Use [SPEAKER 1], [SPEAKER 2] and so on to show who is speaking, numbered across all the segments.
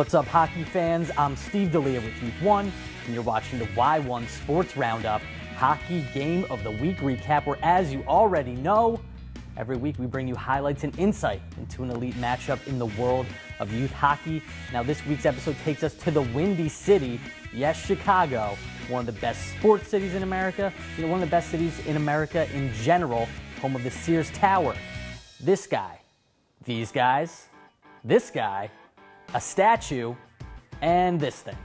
[SPEAKER 1] What's up, hockey fans? I'm Steve D'Elia with Youth1, and you're watching the Y1 Sports Roundup Hockey Game of the Week recap, where, as you already know, every week we bring you highlights and insight into an elite matchup in the world of youth hockey. Now, this week's episode takes us to the Windy City, yes, Chicago, one of the best sports cities in America, one of the best cities in America in general, home of the Sears Tower. This guy, these guys, this guy, a statue, and this thing.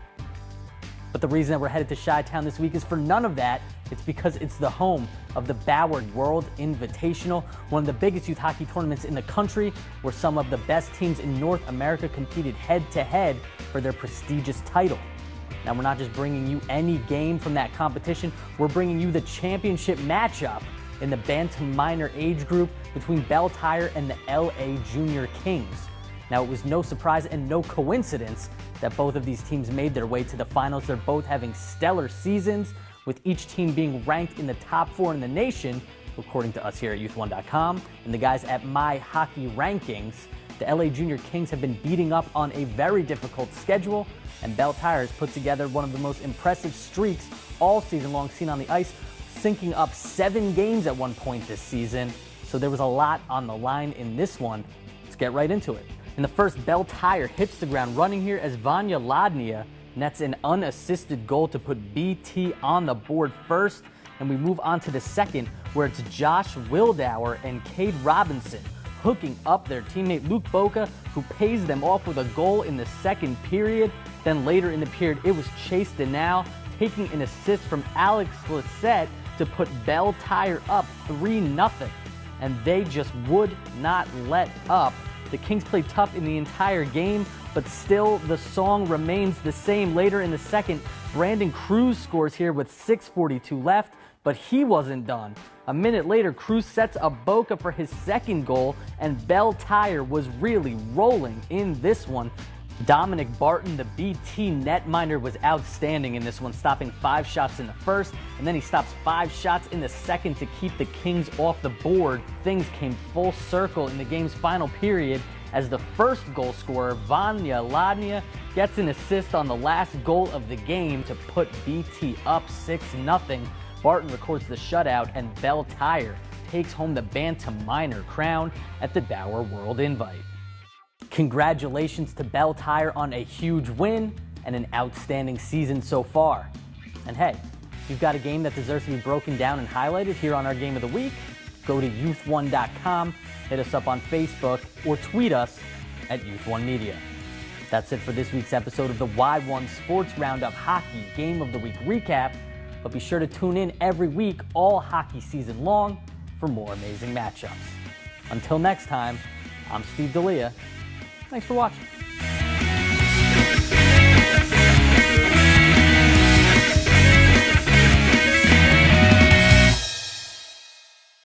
[SPEAKER 1] But the reason that we're headed to Chi-Town this week is for none of that. It's because it's the home of the Bauer World Invitational, one of the biggest youth hockey tournaments in the country, where some of the best teams in North America competed head-to-head for their prestigious title. Now, we're not just bringing you any game from that competition, we're bringing you the championship matchup in the Bantam minor age group between Belle Tire and the LA Junior Kings. Now, it was no surprise and no coincidence that both of these teams made their way to the finals. They're both having stellar seasons, with each team being ranked in the top 4 in the nation, according to us here at Youth1.com, and the guys at My Hockey Rankings. The LA Junior Kings have been beating up on a very difficult schedule, and Belle Tire has put together one of the most impressive streaks all season long seen on the ice, syncing up 7 games at one point this season. So there was a lot on the line in this one. Let's get right into it. In the first, Belle Tire hits the ground running here as Vanya Ladnia nets an unassisted goal to put BT on the board first. And we move on to the second, where it's Josh Wildauer and Cade Robinson hooking up their teammate Luke Boca, who pays them off with a goal in the second period. Then later in the period, it was Chase Denal taking an assist from Alex Lissette to put Belle Tire up 3-0. And they just would not let up. The Kings played tough in the entire game, but still the song remains the same. Later in the second, Brandon Cruz scores here with 6:42 left, but he wasn't done. A minute later, Cruz sets up Boca for his second goal, and Belle Tire was really rolling in this one. Dominic Barton, the BT netminder, was outstanding in this one, stopping 5 shots in the first, and then he stops 5 shots in the second to keep the Kings off the board. Things came full circle in the game's final period as the first goal scorer, Vanya Ladnia, gets an assist on the last goal of the game to put BT up 6-0. Barton records the shutout, and Belle Tire takes home the Bantam minor crown at the Bauer World Invite. Congratulations to Belle Tire on a huge win and an outstanding season so far. And hey, if you've got a game that deserves to be broken down and highlighted here on our Game of the Week, go to Youth1.com, hit us up on Facebook, or tweet us at Youth1Media. That's it for this week's episode of the Y1 Sports Roundup Hockey Game of the Week recap, but be sure to tune in every week all hockey season long for more amazing matchups. Until next time, I'm Steve D'Elia. Thanks for watching.